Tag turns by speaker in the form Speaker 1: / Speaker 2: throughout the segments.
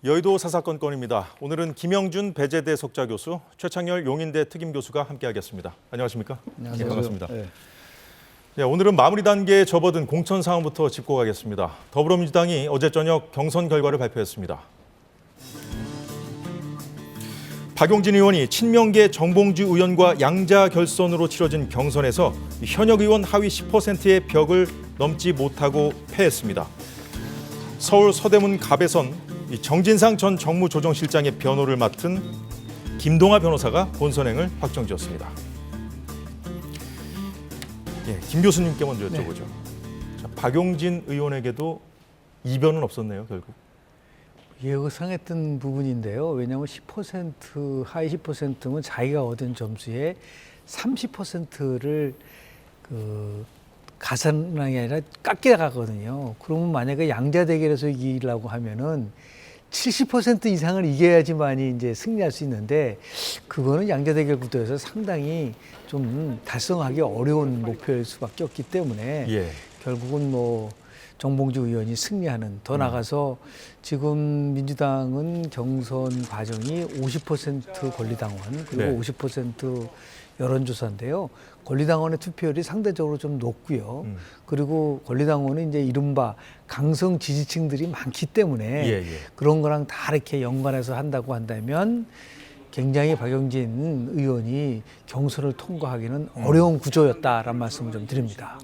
Speaker 1: 여의도 사사건 건입니다. 오늘은 김영준 배재대 석좌 교수, 최창열 용인대 특임 교수가 함께하겠습니다. 안녕하십니까?
Speaker 2: 안녕하세요.
Speaker 1: 네, 반갑습니다.
Speaker 2: 네.
Speaker 1: 네, 오늘은 마무리 단계에 접어든 공천 상황부터 짚고 가겠습니다. 더불어민주당이 어제 저녁 경선 결과를 발표했습니다. 박용진 의원이 친명계 정봉주 의원과 양자 결선으로 치러진 경선에서 현역 의원 하위 10%의 벽을 넘지 못하고 패했습니다. 서울 서대문 갑에선 정진상 전 정무조정실장의 변호를 맡은 김동하 변호사가 본선행을 확정지었습니다. 김 교수님께 먼저 여쭤보죠. 자, 박용진 의원에게도 이변은 없었네요, 결국.
Speaker 2: 예상했던 부분인데요. 왜냐하면 10% 하위 10%면 자기가 얻은 점수의 30%를 가산량이 아니라 깎여 가거든요. 그러면 만약에 양자 대결에서 이기려고 하면은 70% 이상을 이겨야지만이 이제 승리할 수 있는데, 그거는 양자 대결 구도에서 상당히 좀 달성하기 어려운 목표일 수밖에 없기 때문에 결국은 정봉주 의원이 승리하는, 더 나가서 지금 민주당은 경선 과정이 50% 권리당원 그리고 50% 여론조사인데요. 권리당원의 투표율이 상대적으로 좀 높고요. 그리고 권리당원은 이제 이른바 강성 지지층들이 많기 때문에 그런 거랑 다 이렇게 연관해서 한다고 한다면 굉장히 박용진 의원이 경선을 통과하기는 어려운 구조였다라는 말씀을 좀 드립니다.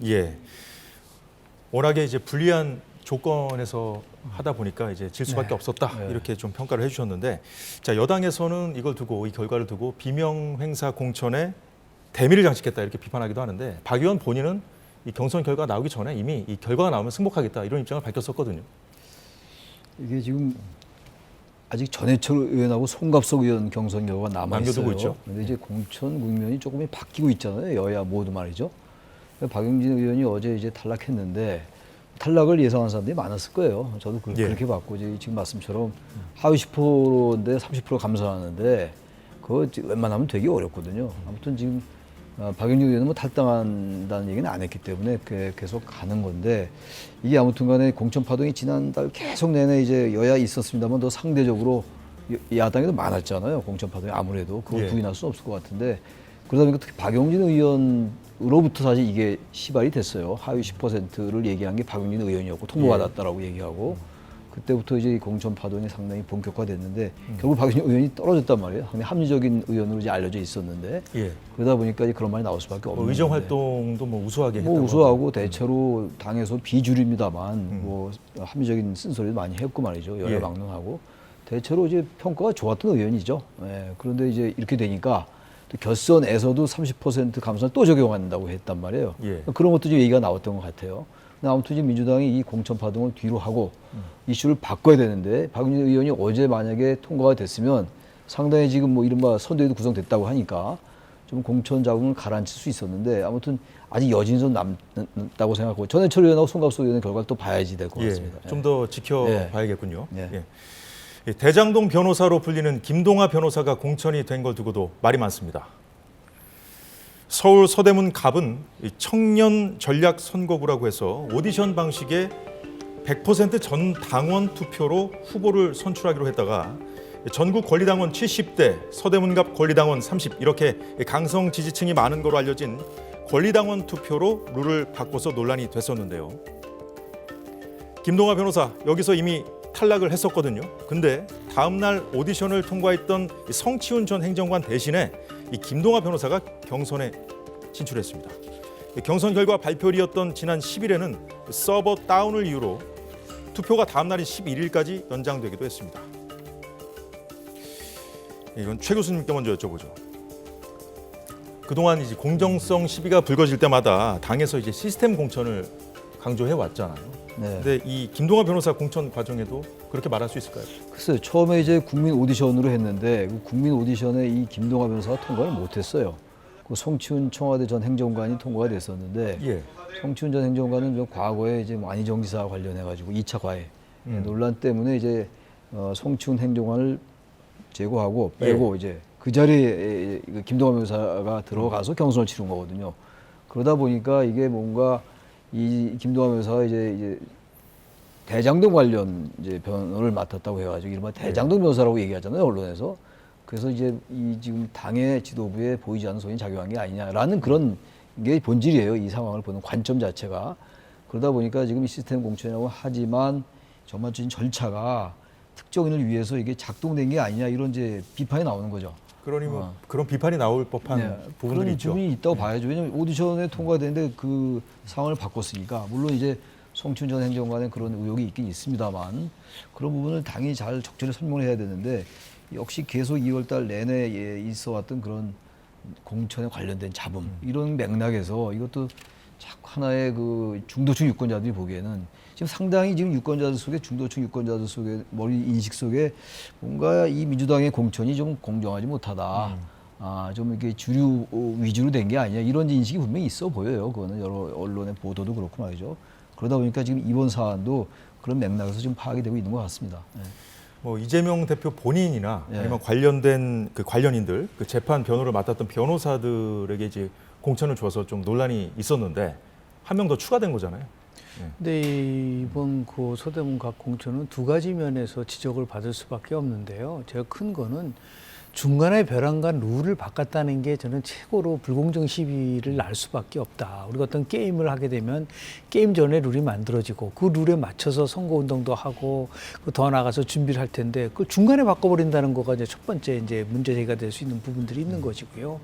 Speaker 1: 워낙에 이제 불리한 조건에서 하다 보니까 이제 질 수밖에 없었다, 이렇게 좀 평가를 해주셨는데, 자, 여당에서는 이걸 두고, 이 결과를 두고 비명 행사 공천에 대미를 장식했다, 이렇게 비판하기도 하는데, 박 의원 본인은 이 경선 결과가 나오기 전에 이미 이 결과가 나오면 승복하겠다, 이런 입장을 밝혔었거든요.
Speaker 3: 이게 지금 아직 전해철 의원하고 송갑석 의원 경선 결과가 남아있어요.
Speaker 1: 남겨두고 있죠.
Speaker 3: 그런데 이제 공천 국면이 조금 바뀌고 있잖아요. 여야 모두 말이죠. 박용진 의원이 어제 이제 탈락했는데, 탈락을 예상한 사람들이 많았을 거예요. 저도 그렇게 봤고, 지금 말씀처럼 하위 10%인데 30% 감산하는데 그거 웬만하면 되게 어렵거든요. 아무튼 지금 박용진 의원은 탈당한다는 얘기는 안 했기 때문에 계속 가는 건데, 이게 아무튼 간에 공천 파동이 지난달 계속 내내 이제 여야 있었습니다만 더 상대적으로 야당이 더 많았잖아요. 공천 파동이 아무래도 그걸 부인할 수는 없을 것 같은데, 그러다 보니까 특히 박용진 의원으로부터 사실 이게 시발이 됐어요. 하위 10%를 얘기한 게 박용진 의원이었고 통보받았다라고 얘기하고, 그때부터 이제 공천 파동이 상당히 본격화됐는데 결국 박용진 의원이 떨어졌단 말이에요. 상당히 합리적인 의원으로 이제 알려져 있었는데 그러다 보니까 이제 그런 말이 나올 수밖에 없는.
Speaker 1: 의정 활동도 우수하게 했다고.
Speaker 3: 우수하고 대체로 당에서 비주류입니다만 합리적인 쓴소리도 많이 했고 말이죠. 여야 막론하고 대체로 이제 평가가 좋았던 의원이죠. 그런데 이제 이렇게 되니까 결선에서도 30% 감산을 또 적용한다고 했단 말이에요. 그런 것도 좀 얘기가 나왔던 것 같아요. 아무튼 지금 민주당이 이 공천 파동을 뒤로 하고 이슈를 바꿔야 되는데, 박용진 의원이 어제 만약에 통과가 됐으면 상당히 지금 이른바 선대위도 구성됐다고 하니까 좀 공천 자금을 가라앉힐 수 있었는데, 아무튼 아직 여진이 좀 남다고 생각하고, 전해철 의원하고 송갑석 의원의 결과를 또 봐야지 될 것 같습니다.
Speaker 1: 좀 더 지켜봐야겠군요. 대장동 변호사로 불리는 김동하 변호사가 공천이 된 걸 두고도 말이 많습니다. 서울 서대문 갑은 청년 전략 선거구라고 해서 오디션 방식의 100% 전 당원 투표로 후보를 선출하기로 했다가 전국 권리당원 70대, 서대문갑 권리당원 30, 이렇게 강성 지지층이 많은 걸로 알려진 권리당원 투표로 룰을 바꿔서 논란이 됐었는데요. 김동하 변호사, 여기서 이미 탈락을 했었거든요. 근데 다음 날 오디션을 통과했던 성치훈 전 행정관 대신에 이 김동하 변호사가 경선에 진출했습니다. 경선 결과 발표일이었던 지난 10일에는 서버 다운을 이유로 투표가 다음 날인 11일까지 연장되기도 했습니다. 이건 최 교수님께 먼저 여쭤보죠. 그동안 이제 공정성 시비가 불거질 때마다 당에서 이제 시스템 공천을 강조해 왔잖아요. 근데 이 김동하 변호사 공천 과정에도 그렇게 말할 수 있을까요?
Speaker 3: 글쎄요. 처음에 이제 국민 오디션으로 했는데 그 국민 오디션에 이 김동하 변호사가 통과를 못했어요. 그 송치훈 청와대 전 행정관이 통과가 됐었는데, 송치훈 전 행정관은 과거에 이제 안희정 지사 관련해가지고 2차 과외 논란 때문에 이제 송치훈 행정관을 제거하고 빼고 이제 그 자리에 김동하 변호사가 들어가서 경선을 치른 거거든요. 그러다 보니까 이게 뭔가 이 김동하 변호사가 이제 대장동 관련 이제 변호를 맡았다고 해가지고 이른바 대장동 변호사라고 얘기하잖아요, 언론에서. 그래서 이제 이 지금 당의 지도부에 보이지 않는 소인이 작용한 게 아니냐라는 그런 게 본질이에요. 이 상황을 보는 관점 자체가. 그러다 보니까 지금 이 시스템 공천이라고 하지만 전반적인 절차가 특정인을 위해서 이게 작동된 게 아니냐 이런 이제 비판이 나오는 거죠.
Speaker 1: 그러니 뭐 그런 비판이 나올 법한 부분들이
Speaker 3: 그런
Speaker 1: 있죠.
Speaker 3: 부분이 있다고 봐야죠. 왜냐하면 오디션에 통과되는데 그 상황을 바꿨으니까 물론 이제 송치훈 전 행정관의 그런 의혹이 있긴 있습니다만 그런 부분을 당연히 잘 적절히 설명을 해야 되는데 역시 계속 2월달 내내 있어왔던 그런 공천에 관련된 잡음 이런 맥락에서 이것도 자꾸 하나의 그 중도층 유권자들이 보기에는 지금 상당히 지금 유권자들 속에 중도층 유권자들 속에 머리 인식 속에 뭔가 이 민주당의 공천이 좀 공정하지 못하다. 좀 이렇게 주류 위주로 된 게 아니냐 이런 인식이 분명히 있어 보여요. 그거는 여러 언론의 보도도 그렇고 말이죠. 그러다 보니까 지금 이번 사안도 그런 맥락에서 좀 파악이 되고 있는 것 같습니다.
Speaker 1: 뭐 이재명 대표 본인이나
Speaker 3: 예.
Speaker 1: 아니면 관련된 그 관련인들, 그 재판 변호를 맡았던 변호사들에게 이제 공천을 줘서 좀 논란이 있었는데 한 명 더 추가된 거잖아요.
Speaker 2: 근데 이번 그 서대문 각 공천은 두 가지 면에서 지적을 받을 수밖에 없는데요. 제가 큰 거는 중간에 벼랑과 룰을 바꿨다는 게 저는 최고로 불공정 시비를 날 수밖에 없다. 우리가 어떤 게임을 하게 되면 게임 전에 룰이 만들어지고 그 룰에 맞춰서 선거운동도 하고 더 나아가서 준비를 할 텐데 그걸 중간에 바꿔버린다는 거가 이제 첫 번째 이제 문제 제기가 될 수 있는 부분들이 있는 것이고요.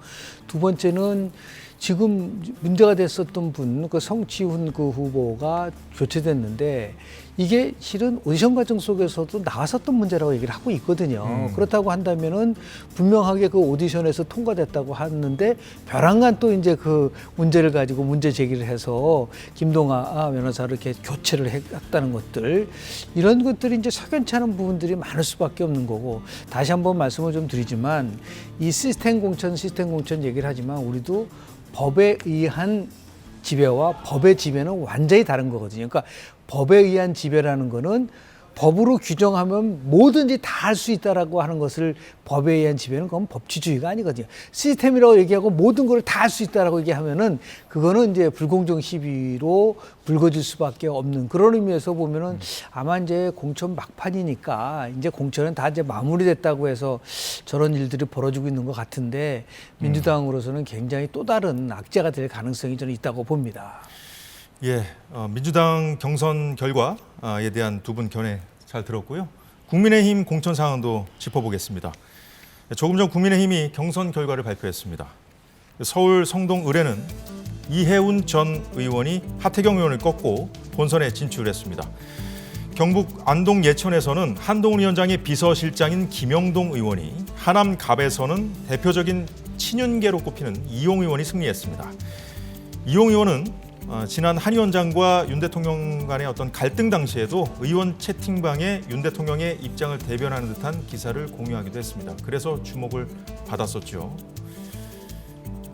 Speaker 2: 두 번째는 지금 문제가 됐었던 분, 그 성치훈 그 후보가 교체됐는데 이게 실은 오디션 과정 속에서도 나왔었던 문제라고 얘기를 하고 있거든요. 그렇다고 한다면은 분명하게 그 오디션에서 통과됐다고 하는데 벼랑간 또 이제 그 문제를 가지고 문제 제기를 해서 김동아 변호사를 이렇게 교체를 했다는 것들 이런 것들이 이제 석연치 않은 부분들이 많을 수밖에 없는 거고 다시 한번 말씀을 좀 드리지만 이 시스템 공천 얘기를 하지만 우리도 법에 의한 지배와 법의 지배는 완전히 다른 거거든요. 그러니까 법에 의한 지배라는 거는 법으로 규정하면 뭐든지 다 할 수 있다라고 하는 것을 법에 의한 지배는 그건 법치주의가 아니거든요. 시스템이라고 얘기하고 모든 걸 다 할 수 있다라고 얘기하면은 그거는 이제 불공정 시비로 불거질 수밖에 없는 그런 의미에서 보면은 아마 이제 공천 막판이니까 이제 공천은 다 이제 마무리됐다고 해서 저런 일들이 벌어지고 있는 것 같은데 민주당으로서는 굉장히 또 다른 악재가 될 가능성이 저는 있다고 봅니다.
Speaker 1: 예, 민주당 경선 결과에 대한 두 분 견해 잘 들었고요. 국민의힘 공천 상황도 짚어보겠습니다. 조금 전 국민의힘이 경선 결과를 발표했습니다. 서울 성동 의뢰는 이해운 전 의원이 하태경 의원을 꺾고 본선에 진출했습니다. 경북 안동 예천에서는 한동훈 위원장의 비서실장인 김영동 의원이, 하남 갑에서는 대표적인 친윤계로 꼽히는 이용 의원이 승리했습니다. 이용 의원은 지난 한 위원장과 윤 대통령 간의 어떤 갈등 당시에도 의원 채팅방에 윤 대통령의 입장을 대변하는 듯한 기사를 공유하기도 했습니다. 그래서 주목을 받았었죠.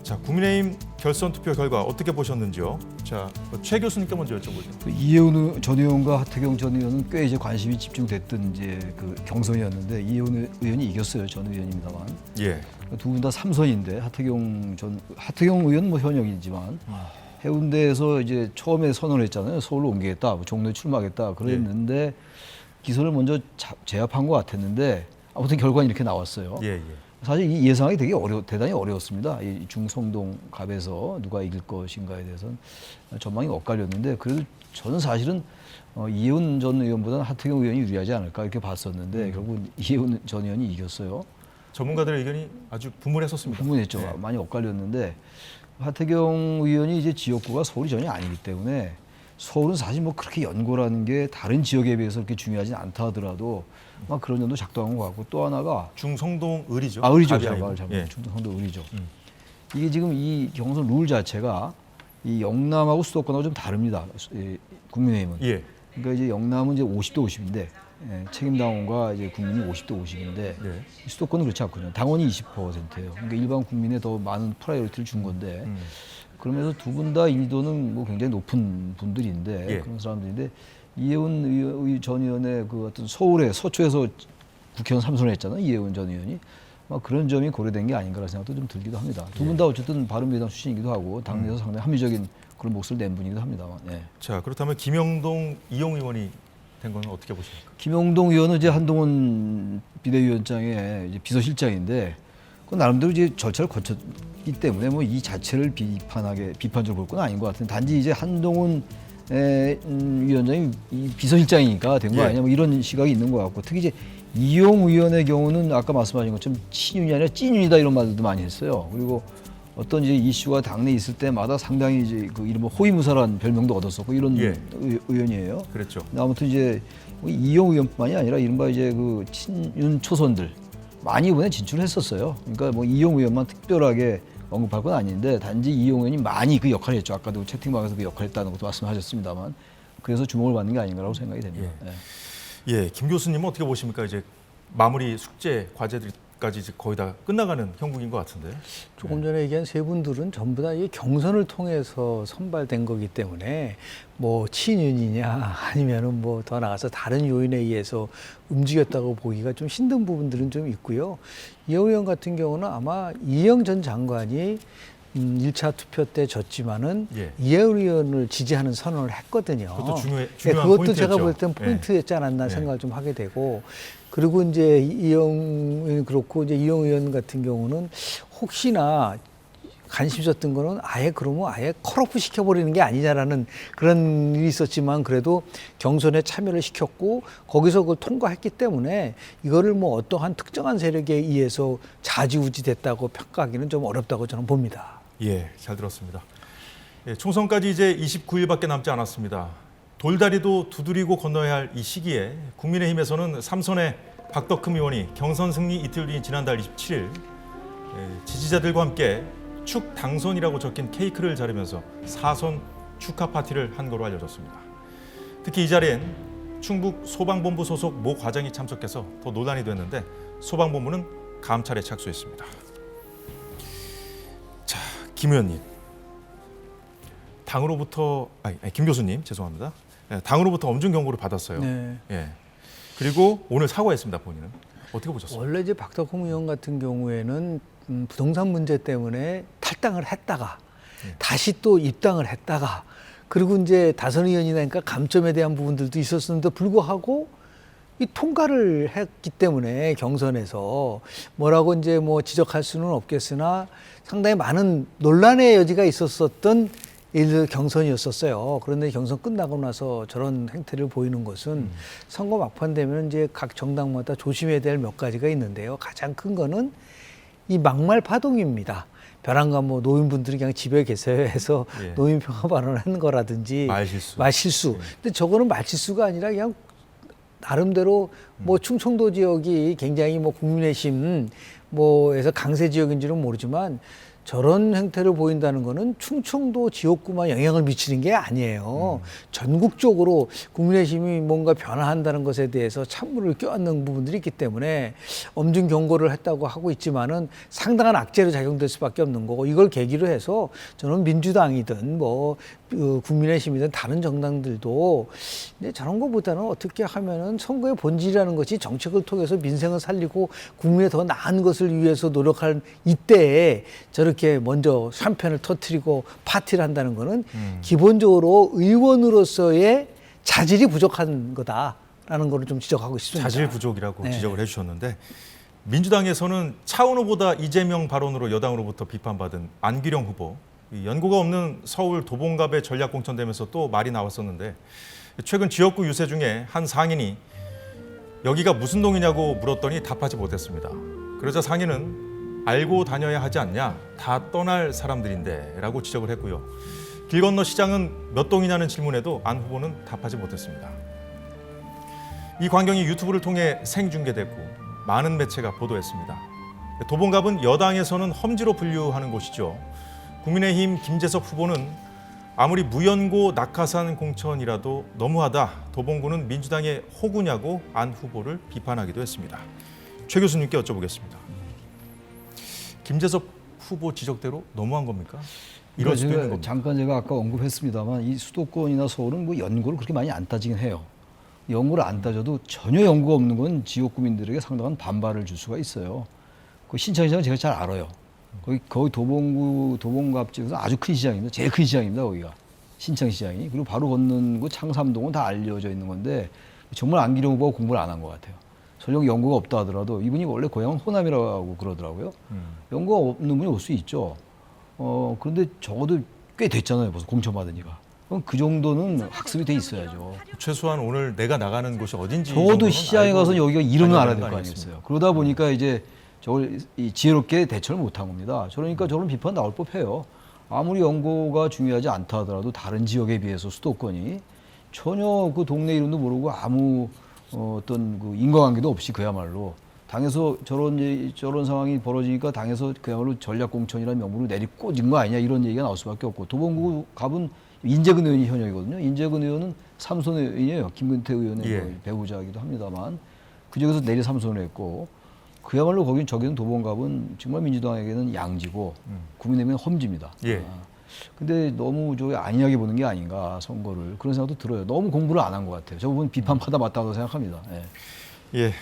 Speaker 1: 자, 국민의힘 결선 투표 결과 어떻게 보셨는지요? 자, 최 교수님께 먼저 여쭤보죠.
Speaker 3: 이해운 전 의원과 하태경 전 의원은 꽤 이제 관심이 집중됐던 이제 그 경선이었는데 이해운 의원이 이겼어요. 전 의원입니다만.
Speaker 1: 예.
Speaker 3: 두 분 다 3선인데 하태경 의원 뭐 현역이지만 해운대에서 이제 처음에 선언을 했잖아요. 서울로 옮기겠다, 뭐 종로에 출마하겠다 그랬는데 기선을 먼저 제압한 것 같았는데 아무튼 결과는 이렇게 나왔어요.
Speaker 1: 예.
Speaker 3: 사실 이 예상이 되게 대단히 어려웠습니다. 이 중성동 갑에서 누가 이길 것인가에 대해서는 전망이 엇갈렸는데 그래도 저는 사실은 이해운 전 의원보다는 하태경 의원이 유리하지 않을까 이렇게 봤었는데 결국 이해운 전 의원이 이겼어요.
Speaker 1: 전문가들의 의견이 아주 분분했었습니다.
Speaker 3: 분분했죠.
Speaker 1: 네.
Speaker 3: 많이 엇갈렸는데 하태경 의원이 이제 지역구가 서울이 전혀 아니기 때문에 서울은 사실 뭐 그렇게 연고라는 게 다른 지역에 비해서 그렇게 중요하지 않다 하더라도 막 그런 점도 작동한 것 같고 또 하나가
Speaker 1: 중성동 의리죠.
Speaker 3: 의리죠.
Speaker 1: 답이 아니고. 예.
Speaker 3: 중성동 의리죠. 이게 지금 이 경선 룰 자체가 이 영남하고 수도권하고 좀 다릅니다. 국민의힘은.
Speaker 1: 예.
Speaker 3: 그러니까 이제 영남은 이제 50대 50인데 책임당원과 이제 국민이 50대 50인데
Speaker 1: 네.
Speaker 3: 수도권은 그렇지 않거든요. 당원이 20%예요. 그러니까 일반 국민에 더 많은 프라이어리티를 준 건데 그러면서 두 분 다 인지도는 뭐 굉장히 높은 분들인데
Speaker 1: 예.
Speaker 3: 그런 사람들인데 이해운 전 의원의 그 어떤 서울의 서초에서 국회의원 3선을 했잖아요. 이해운 전 의원이 막 그런 점이 고려된 게 아닌가라는 생각도 좀 들기도 합니다. 두 분 다 어쨌든 바른미래당 출신이기도 하고 당내에서 상당히 합리적인 그런 몫을 낸 분이기도 합니다만. 예.
Speaker 1: 자, 그렇다면 김영동 이용 의원이 된 건 어떻게 보십니까?
Speaker 3: 김영동 의원은 이제 한동훈 비대위원장의 이제 비서실장인데 그 나름대로 이제 절차를 거쳤기 때문에 뭐 이 자체를 비판적으로 볼 건 아닌 것 같은데 단지 이제 한동훈 위원장이 이 비서실장이니까 된 거
Speaker 1: 예.
Speaker 3: 아니냐 뭐 이런 시각이 있는 것 같고 특히 이제 이용 의원의 경우는 아까 말씀하신 것처럼 친윤이 아니라 찐윤이다 이런 말들도 많이 했어요. 그리고 어떤 이제 이슈가 당내에 있을 때마다 상당히 이제 그 이른바 호위무사라는 별명도 얻었었고 이런
Speaker 1: 예.
Speaker 3: 의원이에요.
Speaker 1: 그랬죠.
Speaker 3: 아무튼 이제 이용 의원뿐만이 아니라 이른바 이제 그 친윤 초선들 많이 이번에 진출했었어요. 그러니까 뭐 이용 의원만 특별하게 언급할 건 아닌데 단지 이용 의원이 많이 그 역할을 했죠. 아까도 채팅방에서 그 역할을 했다는 것도 말씀하셨습니다만 그래서 주목을 받는 게 아닌가라고 생각이 됩니다.
Speaker 1: 예, 김 교수님은 어떻게 보십니까? 이제 마무리 숙제 과제들까지 이제 거의 다 끝나가는 형국인 것 같은데.
Speaker 2: 조금 전에 얘기한 세 분들은 전부 다 이 경선을 통해서 선발된 거기 때문에 뭐 친윤이냐 아니면은 뭐 더 나가서 다른 요인에 의해서 움직였다고 보기가 좀 힘든 부분들은 좀 있고요. 이영 의원 같은 경우는 아마 이영 전 장관이 1차 투표 때 졌지만은
Speaker 1: 예.
Speaker 2: 이영 의원을 지지하는 선언을 했거든요.
Speaker 1: 그것도 중요한
Speaker 2: 그것도
Speaker 1: 포인트였죠.
Speaker 2: 제가 볼 땐
Speaker 1: 예.
Speaker 2: 포인트였지 않았나
Speaker 1: 예.
Speaker 2: 생각을 좀 하게 되고 그리고 이제 이영 의원 그렇고 이제 이영 의원 같은 경우는 혹시나 관심 있었던 거는 아예 그러면 아예 컷오프 시켜버리는 게 아니냐라는 그런 일이 있었지만 그래도 경선에 참여를 시켰고 거기서 그걸 통과했기 때문에 이거를 뭐 어떠한 특정한 세력에 의해서 좌지우지 됐다고 평가하기는 좀 어렵다고 저는 봅니다.
Speaker 1: 예, 잘 들었습니다. 예, 총선까지 이제 29일밖에 남지 않았습니다. 돌다리도 두드리고 건너야 할 이 시기에 국민의힘에서는 삼선의 박덕흠 의원이 경선 승리 이틀 뒤인 지난달 27일 지지자들과 함께 축 당선이라고 적힌 케이크를 자르면서 사선 축하 파티를 한 거로 알려졌습니다. 특히 이 자리엔 충북 소방본부 소속 모 과장이 참석해서 더 논란이 됐는데 소방본부는 감찰에 착수했습니다. 자, 김 의원님, 당으로부터 김 교수님 죄송합니다. 당으로부터 엄중 경고를 받았어요.
Speaker 2: 네.
Speaker 1: 예. 그리고 오늘 사과했습니다. 본인은 어떻게 보셨어요?
Speaker 2: 원래 이제 박덕흠 의원 같은 경우에는 부동산 문제 때문에 탈당을 했다가 다시 또 입당을 했다가 그리고 이제 다선 의원이니까 감점에 대한 부분들도 있었는데 불구하고 이 통과를 했기 때문에 경선에서 뭐라고 이제 뭐 지적할 수는 없겠으나 상당히 많은 논란의 여지가 있었었던 경선이었었어요. 그런데 경선 끝나고 나서 저런 행태를 보이는 것은 선거 막판 되면 이제 각 정당마다 조심해야 될 몇 가지가 있는데요. 가장 큰 거는 이 막말 파동입니다. 벼랑간 뭐 노인분들이 그냥 집에 계세요 해서
Speaker 1: 예.
Speaker 2: 노인 평화 발언하는 거라든지
Speaker 1: 말실수.
Speaker 2: 예. 근데 저거는 말실수가 아니라 그냥 나름대로 뭐 충청도 지역이 굉장히 뭐 국민의힘 뭐에서 강세 지역인지는 모르지만 저런 행태를 보인다는 거는 충청도 지역구만 영향을 미치는 게 아니에요. 전국적으로 국민의힘이 뭔가 변화한다는 것에 대해서 찬물을 껴안는 부분들이 있기 때문에 엄중 경고를 했다고 하고 있지만은 상당한 악재로 작용될 수밖에 없는 거고 이걸 계기로 해서 저는 민주당이든 뭐 국민의힘이든 다른 정당들도 이제 저런 것보다는 어떻게 하면은 선거의 본질이라는 것이 정책을 통해서 민생을 살리고 국민의 더 나은 것을 위해서 노력할 이때에 저렇게 먼저 샴페인을 터뜨리고 파티를 한다는 거는 기본적으로 의원으로서의 자질이 부족한 거다라는 거를 좀 지적하고 싶습니다.
Speaker 1: 자질 부족이라고
Speaker 2: 네.
Speaker 1: 지적을 해주셨는데 민주당에서는 차은우보다 이재명 발언으로 여당으로부터 비판받은 안규령 후보 연고가 없는 서울 도봉갑에 전략 공천되면서 또 말이 나왔었는데 최근 지역구 유세 중에 한 상인이 여기가 무슨 동이냐고 물었더니 답하지 못했습니다. 그러자 상인은 알고 다녀야 하지 않냐? 다 떠날 사람들인데 라고 지적을 했고요. 길 건너 시장은 몇 동이냐는 질문에도 안 후보는 답하지 못했습니다. 이 광경이 유튜브를 통해 생중계됐고 많은 매체가 보도했습니다. 도봉갑은 여당에서는 험지로 분류하는 곳이죠. 국민의힘 김재석 후보는 아무리 무연고 낙하산 공천이라도 너무하다. 도봉구는 민주당의 호구냐고 안 후보를 비판하기도 했습니다. 최 교수님께 여쭤보겠습니다. 김재석 후보 지적대로 너무한 겁니까? 이럴 수도 있는 겁니까?
Speaker 3: 잠깐 제가 아까 언급했습니다만 이 수도권이나 서울은 뭐 연고를 그렇게 많이 안 따지긴 해요. 연고를 안 따져도 전혀 연고가 없는 건 지역구민들에게 상당한 반발을 줄 수가 있어요. 그 신천시장은 제가 잘 알아요. 거기 도봉구 도봉갑 지역에서 아주 큰 시장입니다. 제일 큰 시장입니다. 거기가 신천시장이. 그리고 바로 건너는 곳 창삼동은 다 알려져 있는 건데 정말 안기령 후보가 공부를 안 한 것 같아요. 설령 연고가 없다 하더라도 이분이 원래 고향은 호남이라고 그러더라고요. 연고가 없는 분이 올 수 있죠. 그런데 적어도 꽤 됐잖아요. 벌써 공천받은 지가. 그럼 그 정도는 학습이 돼 있어야죠.
Speaker 1: 최소한 오늘 내가 나가는 곳이 어딘지
Speaker 3: 적어도 시장에 가서 여기가 이름을 알아야 될 거
Speaker 1: 아니겠습니까?
Speaker 3: 아니겠어요. 그러다 보니까 이제 저걸 지혜롭게 대처를 못한 겁니다. 그러니까 저런 비판 나올 법해요. 아무리 연고가 중요하지 않다 하더라도 다른 지역에 비해서 수도권이 전혀 그 동네 이름도 모르고 아무 어떤 그 인과관계도 없이 그야말로 당에서 저런 상황이 벌어지니까 당에서 그야말로 전략공천이라는 명분을 내리꽂은 거 아니냐 이런 얘기가 나올 수밖에 없고 도봉구 갑은 인재근 의원이 현역이거든요. 인재근 의원은 삼선 의원이에요. 김근태 의원의
Speaker 1: 예.
Speaker 3: 배우자이기도 합니다만 그중에서 내리 삼선을 했고 그야말로 거긴 저기는 도봉갑은 정말 민주당에게는 양지고 국민의힘은 험지입니다.
Speaker 1: 예.
Speaker 3: 근데 너무 저 안이하게 보는 게 아닌가 선거를 그런 생각도 들어요. 너무 공부를 안 한 것 같아요. 저 부분 비판받아 맞다고 생각합니다. 예.
Speaker 1: 예,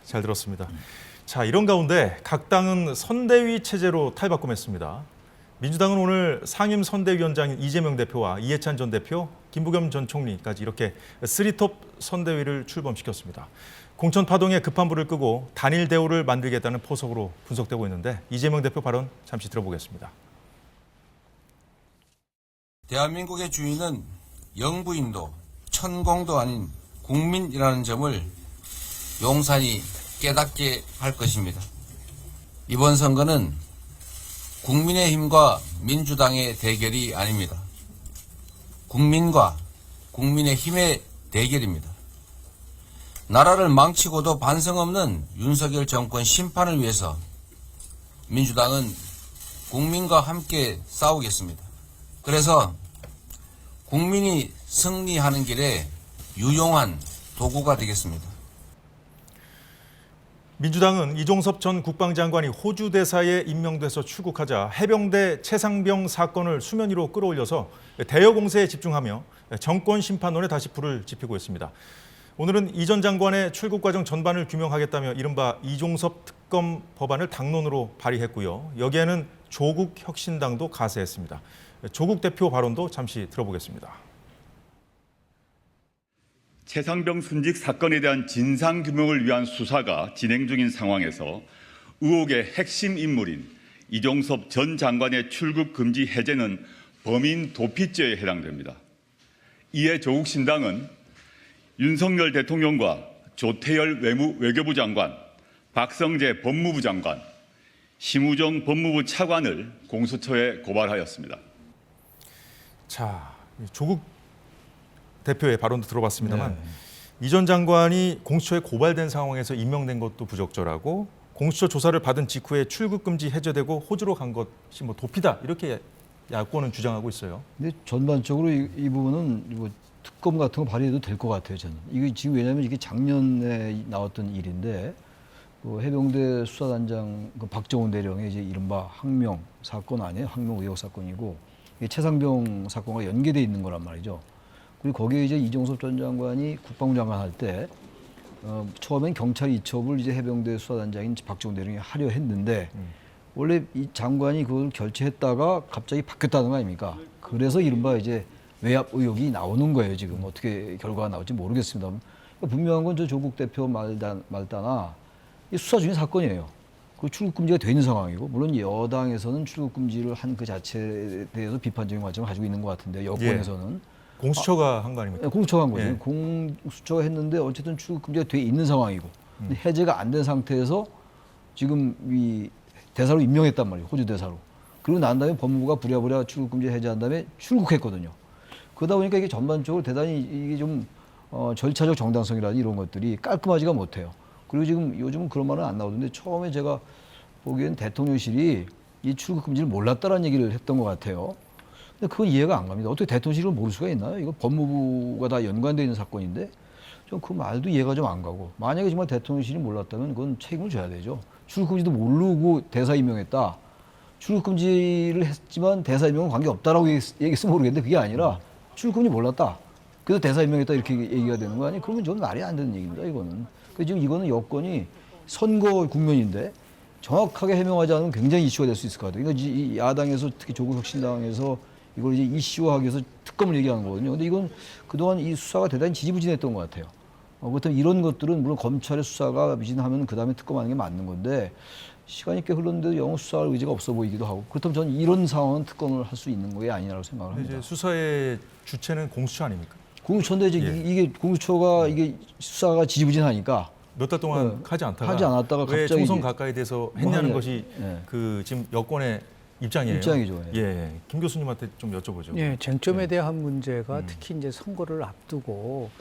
Speaker 1: 잘 들었습니다. 자, 이런 가운데 각 당은 선대위 체제로 탈바꿈했습니다. 민주당은 오늘 상임 선대위원장인 이재명 대표와 이해찬 전 대표, 김부겸 전 총리까지 이렇게 3톱 선대위를 출범시켰습니다. 공천 파동에 급한 불을 끄고 단일 대우를 만들겠다는 포석으로 분석되고 있는데 이재명 대표 발언 잠시 들어보겠습니다.
Speaker 4: 대한민국의 주인은 영부인도 천공도 아닌 국민이라는 점을 용산이 깨닫게 할 것입니다. 이번 선거는 국민의힘과 민주당의 대결이 아닙니다. 국민과 국민의힘의 대결입니다. 나라를 망치고도 반성 없는 윤석열 정권 심판을 위해서 민주당은 국민과 함께 싸우겠습니다. 그래서 국민이 승리하는 길에 유용한 도구가 되겠습니다.
Speaker 1: 민주당은 이종섭 전 국방장관이 호주 대사에 임명돼서 출국하자 해병대 최상병 사건을 수면 위로 끌어올려서 대여 공세에 집중하며 정권 심판론에 다시 불을 지피고 있습니다. 오늘은 이 전 장관의 출국 과정 전반을 규명하겠다며 이른바 이종섭 특검 법안을 당론으로 발의했고요. 여기에는 조국 혁신당도 가세했습니다. 조국 대표 발언도 잠시 들어보겠습니다.
Speaker 5: 최상병 순직 사건에 대한 진상규명을 위한 수사가 진행 중인 상황에서 의혹의 핵심 인물인 이종섭 전 장관의 출국 금지 해제는 범인 도피죄에 해당됩니다. 이에 조국 신당은 윤석열 대통령과 조태열 외교부 장관, 박성재 법무부 장관, 심우정 법무부 차관을 공수처에 고발하였습니다.
Speaker 1: 자, 조국 대표의 발언도 들어봤습니다만 이 전 장관이 공수처에 고발된 상황에서 임명된 것도 부적절하고 공수처 조사를 받은 직후에 출국 금지 해제되고 호주로 간 것이 뭐 도피다 이렇게 야권은 주장하고 있어요.
Speaker 3: 근데 전반적으로 이 부분은 뭐 특검 같은 거 발의해도 될 것 같아요. 저는 이게 지금 왜냐하면 이게 작년에 나왔던 일인데 그 해병대 수사단장 그 박정훈 대령의 이제 이른바 항명 사건 아니에요? 항명 의혹 사건이고 이게 최상병 사건과 연계돼 있는 거란 말이죠. 그리고 거기에 이제 이종섭 전 장관이 국방부 장관 할 때 처음엔 경찰 이첩을 이제 해병대 수사단장인 박정훈 대령이 하려 했는데 원래 이 장관이 그걸 결재했다가 갑자기 바뀌었다는 거 아닙니까? 그래서 이른바 이제 외압 의혹이 나오는 거예요. 지금 어떻게 결과가 나올지 모르겠습니다. 분명한 건 저 조국 대표 말따나 이 수사 중인 사건이에요. 그 출국 금지가 돼 있는 상황이고 물론 여당에서는 출국 금지를 한 그 자체에 대해서 비판적인 관점을 가지고 있는 것 같은데 여권에서는
Speaker 1: 공수처가 한 거 아닙니까?
Speaker 3: 공수처가 한 거죠.
Speaker 1: 예.
Speaker 3: 공수처가 했는데 어쨌든 출국 금지가 돼 있는 상황이고 근데 해제가 안 된 상태에서 지금 이 대사로 임명했단 말이에요. 호주 대사로. 그리고 난 다음에 법무부가 부랴부랴 출국 금지 해제한 다음에 출국했거든요. 그러다 보니까 이게 전반적으로 대단히 이게 좀 절차적 정당성이라든지 이런 것들이 깔끔하지가 못해요. 그리고 지금 요즘은 그런 말은 안 나오던데 처음에 제가 보기엔 대통령실이 이 출국 금지를 몰랐다라는 얘기를 했던 것 같아요. 근데 그건 이해가 안 갑니다. 어떻게 대통령실을 모를 수가 있나요? 이거 법무부가 다 연관되어 있는 사건인데 좀 그 말도 이해가 좀 안 가고 만약에 정말 대통령실이 몰랐다면 그건 책임을 져야 되죠. 출국 금지도 모르고 대사 임명했다. 출국 금지를 했지만 대사 임명은 관계없다라고 얘기했으면 모르겠는데 그게 아니라 출국 금지 몰랐다. 그래서 대사 임명했다 이렇게 얘기가 되는 거 아니에요? 그러면 좀 말이 안 되는 얘기입니다. 이거는. 그래서 지금 이거는 여건이 선거 국면인데 정확하게 해명하지 않으면 굉장히 이슈가 될 수 있을 것 같아요. 그러니까 이 야당에서 특히 조국 혁신당에서 이걸 이제 이슈화하기 위해서 특검을 얘기하는 거거든요. 근데 이건 그동안 이 수사가 대단히 지지부진했던 것 같아요. 그렇다면 이런 것들은 물론 검찰의 수사가 미진하면 그다음에 특검하는 게 맞는 건데 시간이 꽤 흘렀는데도 영 수사할 의지가 없어 보이기도 하고 그렇다면 저는 이런 상황은 특검을 할 수 있는 게 아니라고 생각을 합니다.
Speaker 1: 이제 수사의 주체는 공수처 아닙니까?
Speaker 3: 공수처인데 이제 이게 공수처가 이게 수사가 지지부진하니까
Speaker 1: 몇 달 동안 하지
Speaker 3: 않았다가
Speaker 1: 왜
Speaker 3: 갑자기
Speaker 1: 총선
Speaker 3: 이제
Speaker 1: 가까이 돼서
Speaker 3: 뭐
Speaker 1: 했냐는
Speaker 3: 하냐.
Speaker 1: 것이
Speaker 3: 예.
Speaker 1: 그 지금 여권의 입장이에요.
Speaker 3: 입장이죠.
Speaker 1: 예, 김 교수님한테 좀 여쭤보죠.
Speaker 2: 예, 쟁점에 대한 문제가 특히 이제 선거를 앞두고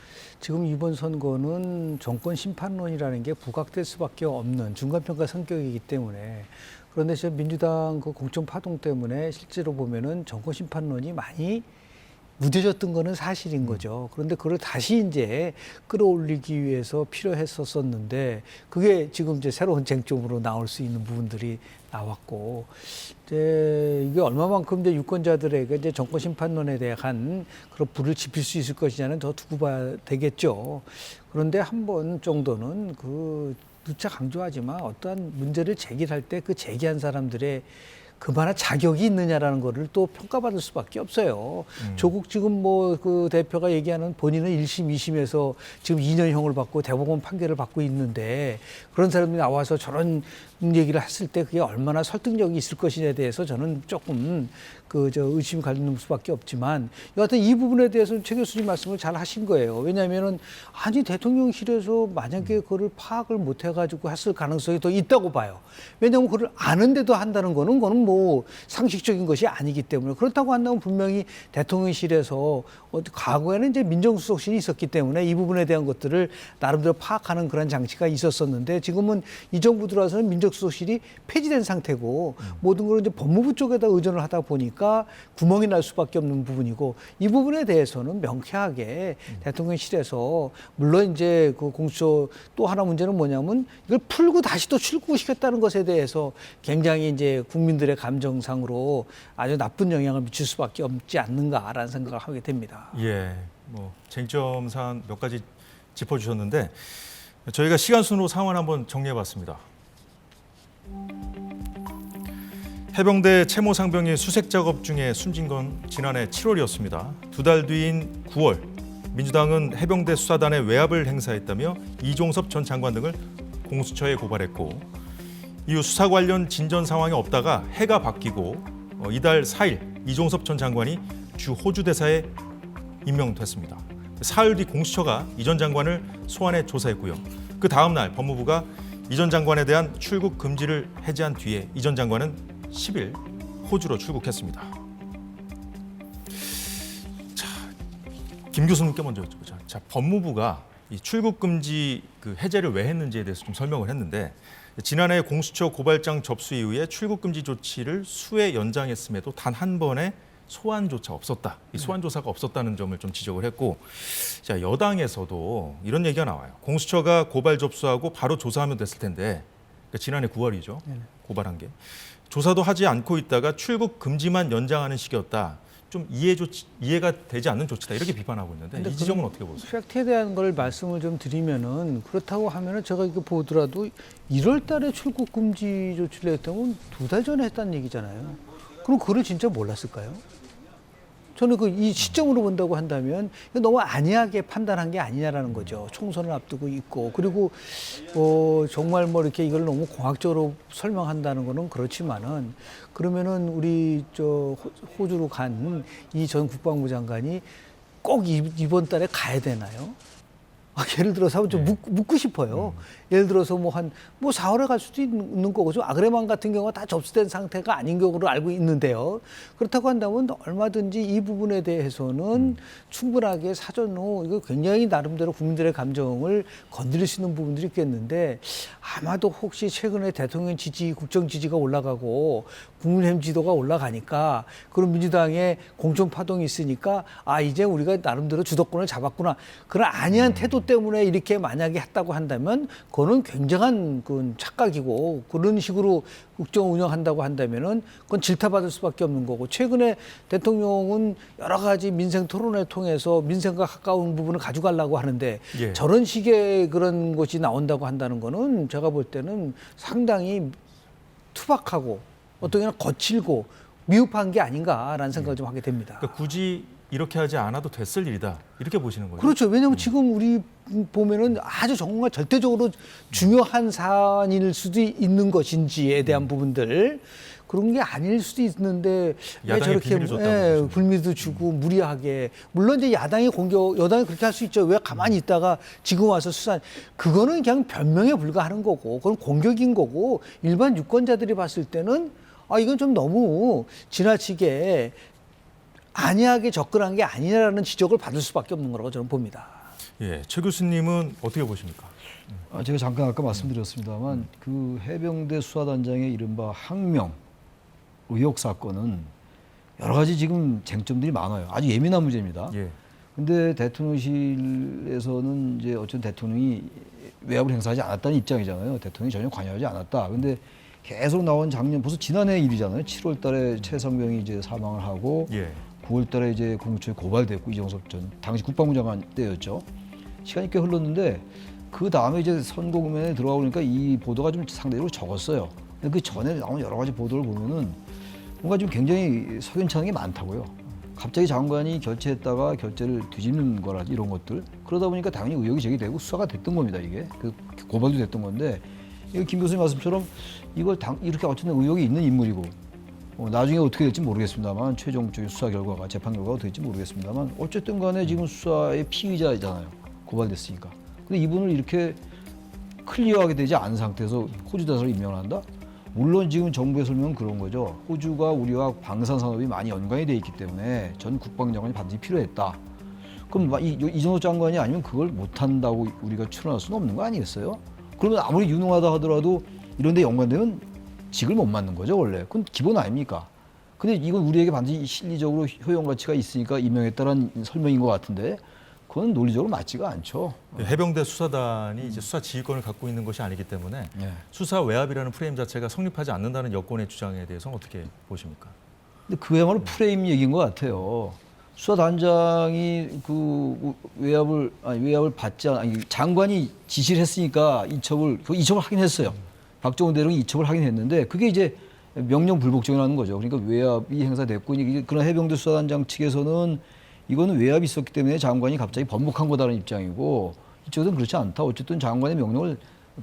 Speaker 2: 지금 이번 선거는 정권 심판론이라는 게 부각될 수밖에 없는 중간평가 성격이기 때문에 그런데 지금 민주당 그 공천 파동 때문에 실제로 보면은 정권 심판론이 많이 무뎌졌던 거는 사실인 거죠. 그런데 그걸 다시 이제 끌어올리기 위해서 필요했었었는데 그게 지금 이제 새로운 쟁점으로 나올 수 있는 부분들이 나왔고 이제 이게 얼마만큼 이제 유권자들에게 이제 정권 심판론에 대한 그런 불을 지필 수 있을 것이냐는 더 두고 봐야 되겠죠. 그런데 한 번 정도는 그 누차 강조하지만 어떠한 문제를 제기할 때 그 제기한 사람들의 그만한 자격이 있느냐라는 거를 또 평가받을 수밖에 없어요. 조국 지금 뭐 그 대표가 얘기하는 본인은 1심, 2심에서 지금 2년형을 받고 대법원 판결을 받고 있는데 그런 사람이 나와서 저런 얘기를 했을 때 그게 얼마나 설득력이 있을 것이냐에 대해서 저는 조금 의심이 가는 수밖에 없지만 여하튼 이 부분에 대해서는 최 교수님 말씀을 잘 하신 거예요. 왜냐하면은 아니 대통령실에서 만약에 그거를 파악을 못 해가지고 했을 가능성이 더 있다고 봐요. 왜냐하면 그걸 아는데도 한다는 거는 뭐 상식적인 것이 아니기 때문에 그렇다고 한다면 분명히 대통령실에서 과거에는 이제 민정수석실이 있었기 때문에 이 부분에 대한 것들을 나름대로 파악하는 그런 장치가 있었었는데 지금은 이 정부 들어와서는 민정수석실이 폐지된 상태고 모든 걸 이제 법무부 쪽에다 의존을 하다 보니까 구멍이 날 수밖에 없는 부분이고 이 부분에 대해서는 명쾌하게 대통령실에서 물론 이제 그 공수처 또 하나 문제는 뭐냐면 이걸 풀고 다시 또 출구시켰다는 것에 대해서 굉장히 이제 국민들의 감정상으로 아주 나쁜 영향을 미칠 수밖에 없지 않는가라는 생각을 하게 됩니다.
Speaker 1: 예, 뭐 쟁점 사안 몇 가지 짚어주셨는데 저희가 시간 순으로 상황을 한번 정리해봤습니다. 해병대 채모 상병이 수색 작업 중에 숨진 건 지난해 7월이었습니다. 2달 뒤인 9월 민주당은 해병대 수사단의 외압을 행사했다며 이종섭 전 장관 등을 공수처에 고발했고 이후 수사 관련 진전 상황이 없다가 해가 바뀌고 이달 4일 이종섭 전 장관이 주 호주 대사에 임명됐습니다. 사흘 뒤 공수처가 이 전 장관을 소환해 조사했고요. 그 다음 날 법무부가 이 전 장관에 대한 출국 금지를 해제한 뒤에 이 전 장관은 10일 호주로 출국했습니다. 자, 김 교수님께 먼저 여쭤보죠. 자, 법무부가 이 출국 금지 그 해제를 왜 했는지에 대해서 좀 설명을 했는데 지난해 공수처 고발장 접수 이후에 출국 금지 조치를 수회 연장했음에도 단 한 번의 소환조차 없었다. 이 소환조사가 없었다는 점을 좀 지적을 했고, 자 여당에서도 이런 얘기가 나와요. 공수처가 고발 접수하고 바로 조사하면 됐을 텐데, 그러니까 지난해 9월이죠. 고발한 게 조사도 하지 않고 있다가 출국 금지만 연장하는 식이었다. 좀 이해가 되지 않는 조치다 이렇게 비판하고 있는데 이 지점은 어떻게 보세요?
Speaker 2: 팩트에 대한 걸 말씀을 좀 드리면은 그렇다고 하면은 제가 이거 보더라도 1월달에 출국 금지 조치를 했다면 2달 전에 했다는 얘기잖아요. 그럼 그걸 진짜 몰랐을까요? 저는 이 시점으로 본다고 한다면 너무 안이하게 판단한 게 아니냐라는 거죠. 총선을 앞두고 있고 그리고 정말 뭐 이렇게 이걸 너무 공학적으로 설명한다는 거는 그렇지만은 그러면은 우리 호주로 간 이 전 국방부 장관이 꼭 이번 달에 가야 되나요? 예를 들어서 한번 좀 묻고 싶어요. 예를 들어서 뭐 4월에 갈 수도 있는 거고, 아그레만 같은 경우가 다 접수된 상태가 아닌 경우로 알고 있는데요. 그렇다고 한다면 얼마든지 이 부분에 대해서는 충분하게 사전으로 이거 굉장히 나름대로 국민들의 감정을 건드릴 수 있는 부분들이 있겠는데 아마도 혹시 최근에 대통령 지지, 국정 지지가 올라가고 국민의힘 지도가 올라가니까 그런 민주당의 공천 파동이 있으니까 이제 우리가 나름대로 주도권을 잡았구나. 그런 안이한 태도 때문에 이렇게 만약에 했다고 한다면 그거는 굉장한 착각이고 그런 식으로 국정 운영한다고 한다면은 그건 질타받을 수밖에 없는 거고 최근에 대통령은 여러 가지 민생 토론을 통해서 민생과 가까운 부분을 가져가려고 하는데 저런 식의 그런 것이 나온다고 한다는 거는 제가 볼 때는 상당히 투박하고 어떻게나 거칠고 미흡한 게 아닌가라는 생각을 좀 하게 됩니다.
Speaker 1: 그러니까 굳이 이렇게 하지 않아도 됐을 일이다. 이렇게 보시는 거예요.
Speaker 2: 그렇죠. 왜냐하면 지금 우리 보면은 아주 정말 절대적으로 중요한 사안일 수도 있는 것인지에 대한 부분들 그런 게 아닐 수도 있는데 왜
Speaker 1: 야당이
Speaker 2: 저렇게
Speaker 1: 빌미를 줬다고 보시는
Speaker 2: 불미도 주고 무리하게 물론 이제 야당이 여당이 그렇게 할 수 있죠. 왜 가만히 있다가 지금 와서 수사 그거는 그냥 변명에 불과하는 거고 그건 공격인 거고 일반 유권자들이 봤을 때는 이건 좀 너무 지나치게 안이하게 접근한 게 아니라는 지적을 받을 수밖에 없는 거라고 저는 봅니다.
Speaker 1: 예, 최 교수님은 어떻게 보십니까?
Speaker 3: 제가 잠깐 아까 말씀드렸습니다만 그 해병대 수사단장의 이른바 항명 의혹 사건은 여러 가지 지금 쟁점들이 많아요. 아주 예민한 문제입니다.
Speaker 1: 예.
Speaker 3: 근데 대통령실에서는 이제 어쨌든 대통령이 외압을 행사하지 않았다는 입장이잖아요. 대통령이 전혀 관여하지 않았다. 근데 계속 나온 작년 벌써 지난해 일이잖아요. 7월 달에 최상병이 이제 사망을 하고
Speaker 1: 예.
Speaker 3: 9월 달에 이제 공수처에 고발됐고 이정섭 전 당시 국방부 장관 때였죠. 시간이 꽤 흘렀는데 그 다음에 이제 선거 국면에 들어가 보니까 이 보도가 좀 상대적으로 적었어요. 근데 그 전에 나온 여러 가지 보도를 보면은 뭔가 좀 굉장히 석연치 않은 게 많다고요. 갑자기 장관이 결재했다가 결재를 뒤집는 거라 이런 것들. 그러다 보니까 당연히 의혹이 제기되고 수사가 됐던 겁니다. 이게 그 고발도 됐던 건데 이거 김 교수님 말씀처럼 이걸 이렇게 어쨌든 의혹이 있는 인물이고 나중에 어떻게 될지 모르겠습니다만 최종적인 수사 결과가 재판 결과가 어떻게 될지 모르겠습니다만 어쨌든 간에 지금 수사의 피의자잖아요. 고발됐으니까. 근데 이분을 이렇게 클리어하게 되지 않은 상태에서 호주 대사를 임명을 한다? 물론 지금 정부의 설명은 그런 거죠. 호주가 우리와 방산 산업이 많이 연관이 돼 있기 때문에 전 국방장관이 반드시 필요했다. 그럼 이정도 장관이 아니면 그걸 못한다고 우리가 추론할 수는 없는 거 아니겠어요? 그러면 아무리 유능하다 하더라도 이런 데 연관되면 직을 못 맡는 거죠, 원래. 그건 기본 아닙니까? 근데 이건 우리에게 반드시 실리적으로 효용 가치가 있으니까 임명했다는 설명인 것 같은데 그건 논리적으로 맞지가 않죠.
Speaker 1: 해병대 수사단이 이제 수사 지휘권을 갖고 있는 것이 아니기 때문에 수사 외압이라는 프레임 자체가 성립하지 않는다는 여권의 주장에 대해서는 어떻게 보십니까?
Speaker 3: 근데 그야말로 프레임 얘기인 것 같아요. 수사단장이 그 외압을 받지 장관이 지시를 했으니까 이첩을 하긴 했어요. 박정훈 대령이 이첩을 하긴 했는데 그게 이제 명령 불복종이라는 거죠. 그러니까 외압이 행사됐고 그런 해병대 수사단장 측에서는 이거는 외압이 있었기 때문에 장관이 갑자기 번복한 거다라는 입장이고 이쪽은 그렇지 않다. 어쨌든 장관의 명령을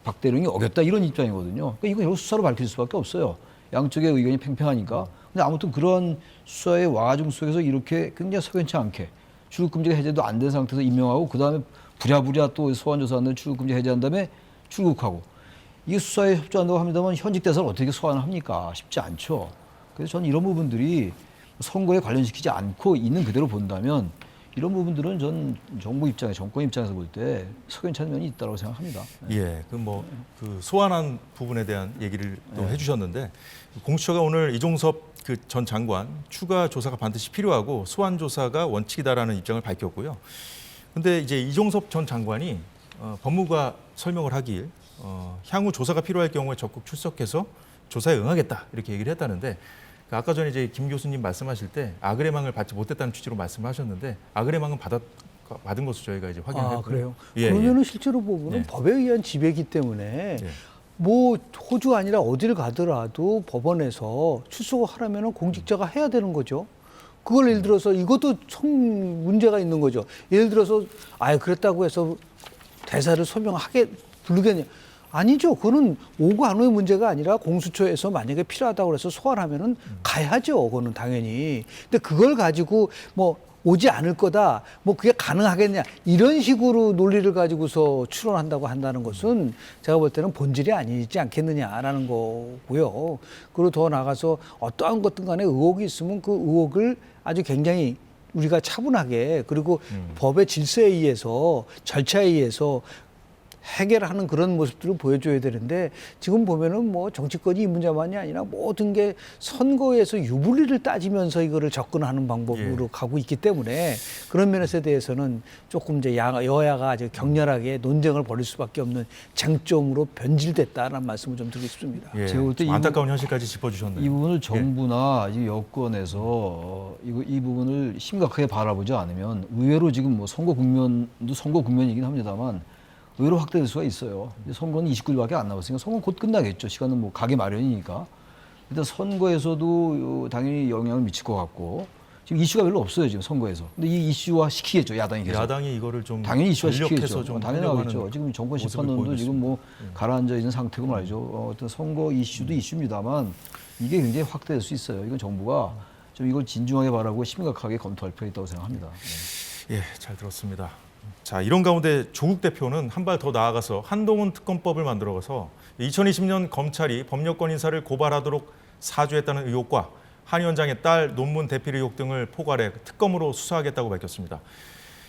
Speaker 3: 박 대령이 어겼다 이런 입장이거든요. 그러니까 이거 결국 수사로 밝힐 수밖에 없어요. 양쪽의 의견이 팽팽하니까. 근데 아무튼 그런 수사의 와중 속에서 이렇게 굉장히 석연치 않게 출국금지가 해제도 안 된 상태에서 임명하고 그다음에 부랴부랴 또 소환조사하는 출국금지 해제한 다음에 출국하고 이게 수사에 협조한다고 합니다만 현직 대사를 어떻게 소환을 합니까? 쉽지 않죠. 그래서 저는 이런 부분들이 선거에 관련시키지 않고 있는 그대로 본다면 이런 부분들은 전 정부 입장에 정권 입장에서 볼 때 석연치 않은 면이 있다고 생각합니다.
Speaker 1: 예, 그 소환한 부분에 대한 얘기를 또 해주셨는데 공수처가 오늘 이종섭 그 전 장관 추가 조사가 반드시 필요하고 소환 조사가 원칙이다라는 입장을 밝혔고요. 근데 이제 이종섭 전 장관이 법무부가 설명을 하길 향후 조사가 필요할 경우에 적극 출석해서 조사에 응하겠다 이렇게 얘기를 했다는데. 아까 전에 이제 김 교수님 말씀하실 때 아그레망을 받지 못했다는 취지로 말씀하셨는데 아그레망은 받은 것으로 저희가 이제 확인했고요.
Speaker 2: 그래요?
Speaker 1: 예,
Speaker 2: 그러면은
Speaker 1: 예.
Speaker 2: 실제로 보면은
Speaker 1: 예.
Speaker 2: 법에 의한 지배이기 때문에
Speaker 1: 예.
Speaker 2: 뭐 호주 아니라 어디를 가더라도 법원에서 출석을 하려면은 공직자가 해야 되는 거죠. 그걸 예를 들어서 이것도 문제가 있는 거죠. 예를 들어서 그랬다고 해서 대사를 소명하게 부르겠냐? 아니죠. 그거는 오고 안 오의 문제가 아니라 공수처에서 만약에 필요하다고 해서 소환하면은 가야죠. 그거는 당연히. 근데 그걸 가지고 뭐 오지 않을 거다. 뭐 그게 가능하겠냐. 이런 식으로 논리를 가지고서 추론한다고 한다는 것은 제가 볼 때는 본질이 아니지 않겠느냐라는 거고요. 그리고 더 나가서 어떠한 것든 간에 의혹이 있으면 그 의혹을 아주 굉장히 우리가 차분하게 그리고 법의 질서에 의해서 절차에 의해서 해결하는 그런 모습들을 보여줘야 되는데 지금 보면은 뭐 정치권이 이 문제만이 아니라 모든 게 선거에서 유불리를 따지면서 이거를 접근하는 방법으로 가고 있기 때문에 그런 면에서 대해서는 조금 이제 여야가 아주 격렬하게 논쟁을 벌일 수밖에 없는 쟁점으로 변질됐다라는 말씀을 좀 드리고 싶습니다.
Speaker 1: 예,
Speaker 3: 제가 볼 때
Speaker 1: 좀 안타까운 현실까지 짚어주셨네요.
Speaker 3: 이 부분을 정부나 이 여권에서 이 부분을 심각하게 바라보지 않으면 의외로 지금 뭐 선거 국면도 선거 국면이긴 합니다만 의외로 확대될 수가 있어요. 선거는 29일밖에 안 남았으니까 선거는 곧 끝나겠죠. 시간은 뭐 가기 마련이니까. 일단 선거에서도 당연히 영향을 미칠 것 같고 지금 이슈가 별로 없어요 지금 선거에서. 근데 이 이슈화 시키겠죠 야당이 계속.
Speaker 1: 야당이 이거를 좀
Speaker 3: 당연히 이슈화
Speaker 1: 전력해서
Speaker 3: 시키겠죠.
Speaker 1: 좀
Speaker 3: 당연하겠죠.
Speaker 1: 하려고
Speaker 3: 지금 정권
Speaker 1: 모습을
Speaker 3: 심판론도
Speaker 1: 보이고
Speaker 3: 지금 뭐 가라앉아 있는 상태고 말이죠. 어떤 선거 이슈도 이슈입니다만 이게 굉장히 확대될 수 있어요. 이건 정부가 좀 이걸 진중하게 바라고 심각하게 검토할 필요가 있다고 생각합니다.
Speaker 1: 예, 잘 들었습니다. 자, 이런 가운데 조국 대표는 한 발 더 나아가서 한동훈 특검법을 만들어서 2020년 검찰이 법률권 인사를 고발하도록 사주했다는 의혹과 한 위원장의 딸 논문 대필 의혹 등을 포괄해 특검으로 수사하겠다고 밝혔습니다.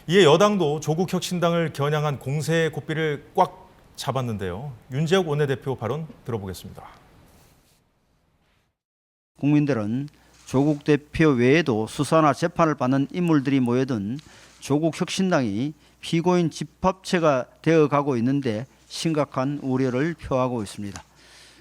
Speaker 1: 이에 여당도 조국 혁신당을 겨냥한 공세의 고삐를 꽉 잡았는데요. 윤재욱 원내대표 발언 들어보겠습니다.
Speaker 6: 국민들은 조국 대표 외에도 수사나 재판을 받는 인물들이 모여든 조국 혁신당이 피고인 집합체가 되어가고 있는데 심각한 우려를 표하고 있습니다.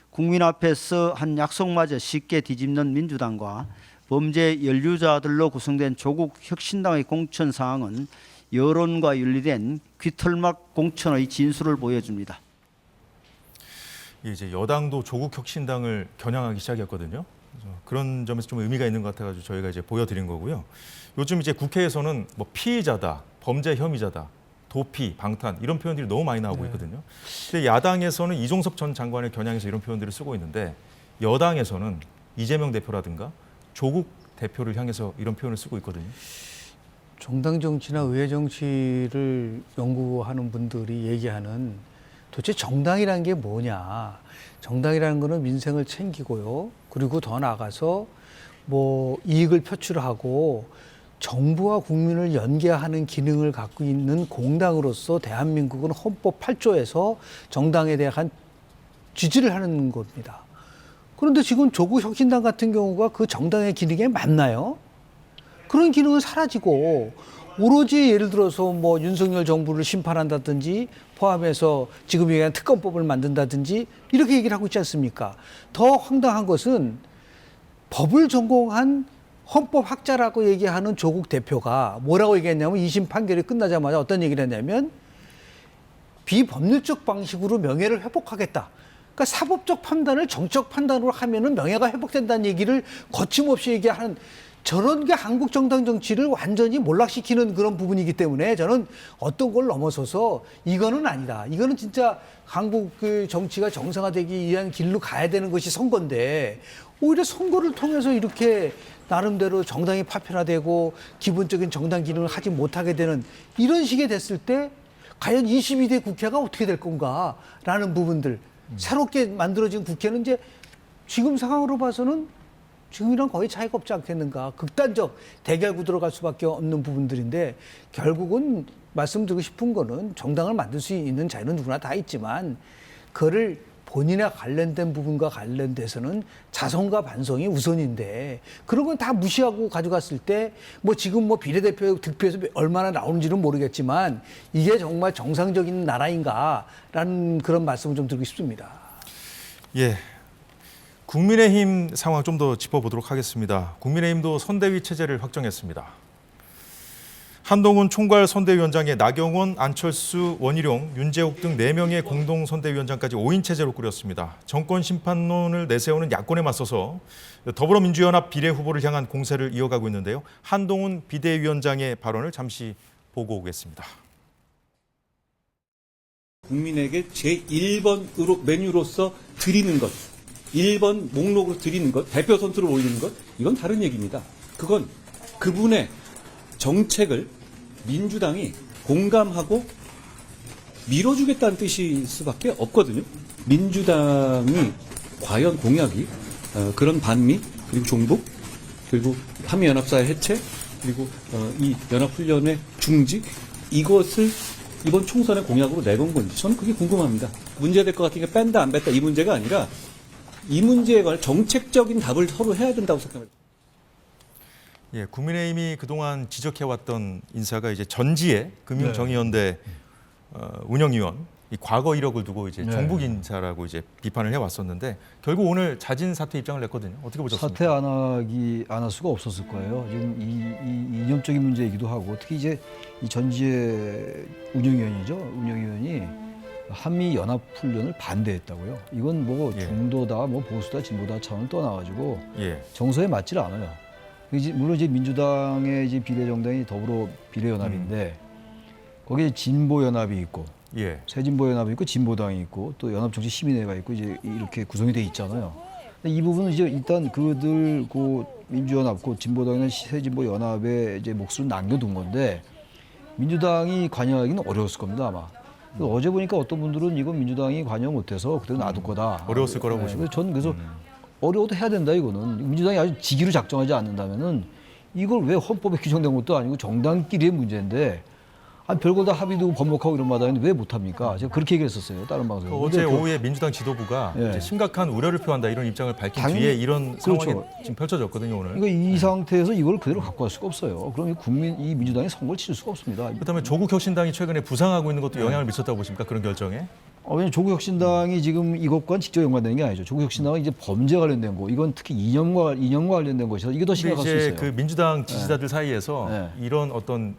Speaker 6: 국민 앞에서 한 약속마저 쉽게 뒤집는 민주당과 범죄 연루자들로 구성된 조국 혁신당의 공천 상황은 여론과 윤리된 귀털막 공천의 진수를 보여줍니다.
Speaker 1: 이제 여당도 조국 혁신당을 겨냥하기 시작했거든요. 그래서 그런 점에서 좀 의미가 있는 것 같아가지고 저희가 이제 보여드린 거고요. 요즘 이제 국회에서는 뭐 피의자다, 범죄 혐의자다, 도피, 방탄 이런 표현들이 너무 많이 나오고 있거든요. 근데 야당에서는 이종섭 전 장관을 겨냥해서 이런 표현들을 쓰고 있는데 여당에서는 이재명 대표라든가 조국 대표를 향해서 이런 표현을 쓰고 있거든요.
Speaker 2: 정당 정치나 의회 정치를 연구하는 분들이 얘기하는 도대체 정당이라는 게 뭐냐. 정당이라는 거는 민생을 챙기고요. 그리고 더 나아가서 뭐 이익을 표출하고 정부와 국민을 연계하는 기능을 갖고 있는 공당으로서 대한민국은 헌법 8조에서 정당에 대한 지지를 하는 겁니다. 그런데 지금 조국 혁신당 같은 경우가 그 정당의 기능에 맞나요? 그런 기능은 사라지고 오로지 예를 들어서 뭐 윤석열 정부를 심판한다든지 포함해서 지금 얘기한 특검법을 만든다든지 이렇게 얘기를 하고 있지 않습니까? 더 황당한 것은 법을 전공한 헌법학자라고 얘기하는 조국 대표가 뭐라고 얘기했냐면 2심 판결이 끝나자마자 어떤 얘기를 했냐면 비법률적 방식으로 명예를 회복하겠다. 그러니까 사법적 판단을 정적 판단으로 하면은 명예가 회복된다는 얘기를 거침없이 얘기하는 저런 게 한국 정당 정치를 완전히 몰락시키는 그런 부분이기 때문에 저는 어떤 걸 넘어서서 이거는 아니다. 이거는 진짜 한국 그 정치가 정상화되기 위한 길로 가야 되는 것이 선거인데 오히려 선거를 통해서 이렇게 나름대로 정당이 파편화되고 기본적인 정당 기능을 하지 못하게 되는 이런 식이 됐을 때 과연 22대 국회가 어떻게 될 건가라는 부분들 새롭게 만들어진 국회는 이제 지금 상황으로 봐서는 지금이랑 거의 차이가 없지 않겠는가. 극단적 대결 구도로 갈 수밖에 없는 부분들인데 결국은 말씀드리고 싶은 거는 정당을 만들 수 있는 자유는 누구나 다 있지만 그거를 본인에 관련된 부분과 관련돼서는 자성과 반성이 우선인데 그런 건 다 무시하고 가져갔을 때 뭐 지금 뭐 비례대표 득표에서 얼마나 나오는지는 모르겠지만 이게 정말 정상적인 나라인가라는 그런 말씀을 좀 드리고 싶습니다.
Speaker 1: 예. 국민의힘 상황 좀 더 짚어보도록 하겠습니다. 국민의힘도 선대위 체제를 확정했습니다. 한동훈 총괄 선대위원장에 나경원, 안철수, 원희룡, 윤재욱 등 4명의 공동 선대위원장까지 5인 체제로 꾸렸습니다. 정권 심판론을 내세우는 야권에 맞서서 더불어민주연합 비례 후보를 향한 공세를 이어가고 있는데요. 한동훈 비대위원장의 발언을 잠시 보고 오겠습니다.
Speaker 7: 국민에게 제1번 메뉴로서 드리는 것, 1번 목록으로 드리는 것, 대표 선수를 올리는 것, 이건 다른 얘기입니다. 그건 그분의 정책을 민주당이 공감하고 밀어주겠다는 뜻일 수밖에 없거든요. 민주당이 과연 공약이 그런 반미, 그리고 종북, 그리고 한미연합사의 해체, 그리고 이 연합훈련의 중지, 이것을 이번 총선의 공약으로 내건 건지 저는 그게 궁금합니다. 문제될 것 같은 게 뺀다 안 뺐다 이 문제가 아니라 이 문제에 관한 정책적인 답을 서로 해야 된다고 생각합니다.
Speaker 1: 예, 국민의힘이 그동안 지적해왔던 인사가 이제 전지의 금융정의연대 운영위원, 이 과거 이력을 두고 이제 종북 인사라고 이제 비판을 해왔었는데 결국 오늘 자진 사퇴 입장을 냈거든요. 어떻게 보셨습니까?
Speaker 3: 사퇴 안 할 수가 없었을 거예요. 지금 이 이념적인 문제이기도 하고 특히 이제 이 전지의 운영위원이 한미 연합 훈련을 반대했다고요. 이건 뭐 중도다, 뭐 보수다, 진보다 차원을 떠나가지고 정서에 맞질 않아요. 물론 이제 민주당의 이제 비례정당이 더불어 비례연합인데 거기에 진보연합이 있고
Speaker 1: 예.
Speaker 3: 새진보연합이 있고 진보당이 있고 또 연합정치시민회가 있고 이제 이렇게 구성이 돼 있잖아요. 근데 이 부분은 이제 일단 그들 그 민주연합, 그 진보당이나 새진보연합에 이제 몫을 남겨둔 건데 민주당이 관여하기는 어려웠을 겁니다 아마. 그래서 어제 보니까 어떤 분들은 이건 민주당이 관여 못해서 그대로 놔둘 거다.
Speaker 1: 어려웠을 거라고 보시고.
Speaker 3: 저는 그래서 어려워도 해야 된다 이거는. 민주당이 아주 직위로 작정하지 않는다면은 이걸 왜 헌법에 규정된 것도 아니고 정당끼리의 문제인데 별걸 다 합의도 번복하고 이런 마당인데 왜 못합니까? 제가 그렇게 얘기했었어요. 다른 방송에.
Speaker 1: 어제 오후에 민주당 지도부가
Speaker 3: 예.
Speaker 1: 이제 심각한 우려를 표한다 이런 입장을 밝힌
Speaker 3: 당연히
Speaker 1: 뒤에 이런
Speaker 3: 그렇죠.
Speaker 1: 상황이 지금 펼쳐졌거든요 오늘.
Speaker 3: 그러니까 이 상태에서 이걸 그대로 갖고 갈 수가 없어요. 그럼 이 민주당이 선거를 치를 수가 없습니다.
Speaker 1: 그렇다면 조국혁신당이 최근에 부상하고 있는 것도 영향을 미쳤다고 보십니까? 그런 결정에?
Speaker 3: 왜냐면 조국혁신당이 지금 이것과는 직접 연관되는 게 아니죠. 조국혁신당은 이제 범죄 관련된 거, 이건 특히 이념과 관련된 것이라 이게 더
Speaker 1: 근데
Speaker 3: 심각할 수
Speaker 1: 이제
Speaker 3: 있어요.
Speaker 1: 그 민주당 지지자들 사이에서
Speaker 3: 네.
Speaker 1: 이런 어떤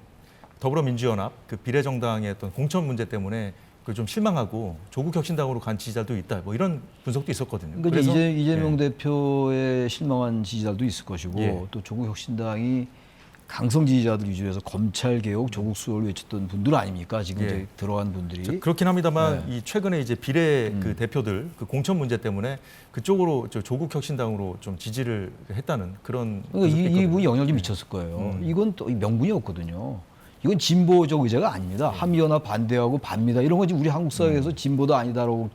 Speaker 1: 더불어민주연합 그 비례정당의 어떤 공천 문제 때문에 그 좀 실망하고 조국혁신당으로 간 지지자도 있다. 뭐 이런 분석도 있었거든요.
Speaker 3: 그러니까 이제 이재명
Speaker 1: 예.
Speaker 3: 대표의 실망한 지지자들도 있을 것이고
Speaker 1: 예.
Speaker 3: 또 조국혁신당이 강성 지지자들 위주로 해서 검찰 개혁, 조국 수호를 외쳤던 분들 아닙니까? 지금
Speaker 1: 예.
Speaker 3: 이제 들어간 분들이.
Speaker 1: 그렇긴 합니다만
Speaker 3: 네.
Speaker 1: 이 최근에 이제 비례 그 대표들 그 공천 문제 때문에 그쪽으로 조국혁신당으로 좀 지지를 했다는 그런.
Speaker 3: 그러니까
Speaker 1: 분석도
Speaker 3: 이
Speaker 1: 있거든요.
Speaker 3: 부분이 영향을 좀 미쳤을 거예요. 이건 또 명분이 없거든요. 이건 진보적 의제가 아닙니다. 한미연합 반대하고 반미다 이런 거지 우리 한국 사회에서 진보도 아니다라고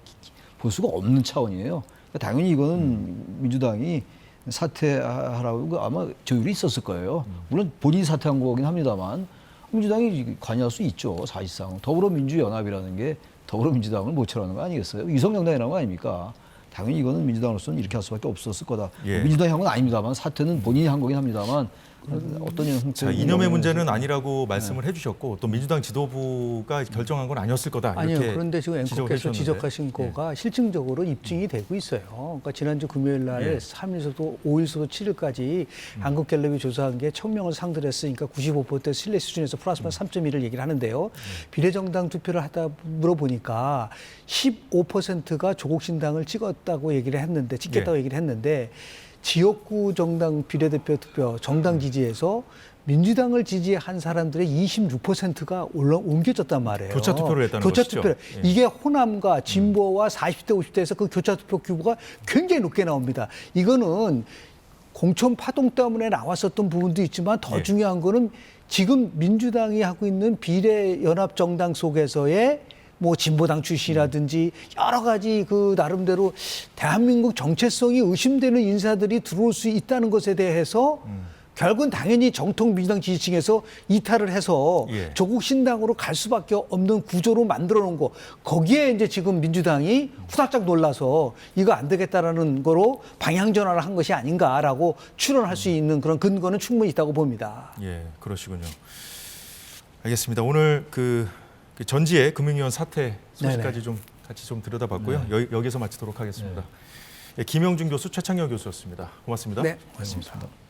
Speaker 3: 볼 수가 없는 차원이에요. 그러니까 당연히 이거는 민주당이 사퇴하라고 아마 조율이 있었을 거예요. 물론 본인이 사퇴한 거긴 합니다만 민주당이 관여할 수 있죠. 사실상 더불어민주연합이라는 게 더불어민주당을 모처라는 거 아니겠어요? 위성정당이라는 거 아닙니까? 당연히 이거는 민주당으로서는 이렇게 할 수밖에 없었을 거다.
Speaker 1: 예.
Speaker 3: 민주당 향은 아닙니다만 사퇴는 본인이 한 거긴 합니다만 어떤 형태
Speaker 1: 자, 이념의 문제는 아니라고 말씀을 해주셨고 또 민주당 지도부가 결정한 건 아니었을 거다.
Speaker 2: 아니요.
Speaker 1: 이렇게
Speaker 2: 그런데 지금
Speaker 1: 지적을
Speaker 2: 앵커께서
Speaker 1: 해주셨는데.
Speaker 2: 지적하신 거가 실증적으로 입증이 되고 있어요. 그러니까 지난주 금요일 날
Speaker 1: 예.
Speaker 2: 3일서도 5일서도 7일까지 한국갤럽이 조사한 게 1,000명을 상대로 했으니까 95% 신뢰 수준에서 플러스 마이너스 3.1을 얘기를 하는데요. 비례정당 투표를 하다 물어보니까 15%가 조국신당을 찍겠다고 얘기를 했는데 지역구 정당 비례대표 투표 정당 지지에서 민주당을 지지한 사람들의 26%가 옮겨졌단 말이에요.
Speaker 1: 교차 투표를 했다는
Speaker 2: 교차
Speaker 1: 것이죠.
Speaker 2: 투표를.
Speaker 1: 예.
Speaker 2: 이게 호남과 진보와 40대 50대에서 그 교차 투표 규모가 굉장히 높게 나옵니다. 이거는 공천 파동 때문에 나왔었던 부분도 있지만 더
Speaker 1: 예.
Speaker 2: 중요한 거는 지금 민주당이 하고 있는 비례연합 정당 속에서의 뭐 진보당 출신이라든지 여러 가지 그 나름대로 대한민국 정체성이 의심되는 인사들이 들어올 수 있다는 것에 대해서 결국은 당연히 정통 민주당 지지층에서 이탈을 해서
Speaker 1: 예.
Speaker 2: 조국 신당으로 갈 수밖에 없는 구조로 만들어 놓은 거. 거기에 이제 지금 민주당이 후다닥 놀라서 이거 안 되겠다라는 거로 방향 전환을 한 것이 아닌가라고 추론할 수 있는 그런 근거는 충분히 있다고 봅니다.
Speaker 1: 예, 그러시군요. 알겠습니다. 오늘 그 전지의 금융위원 사퇴 소식까지 좀 같이 좀 들여다봤고요. 여기서 마치도록 하겠습니다. 예, 김영준 교수, 최창혁 교수였습니다. 고맙습니다.
Speaker 2: 네, 고맙습니다.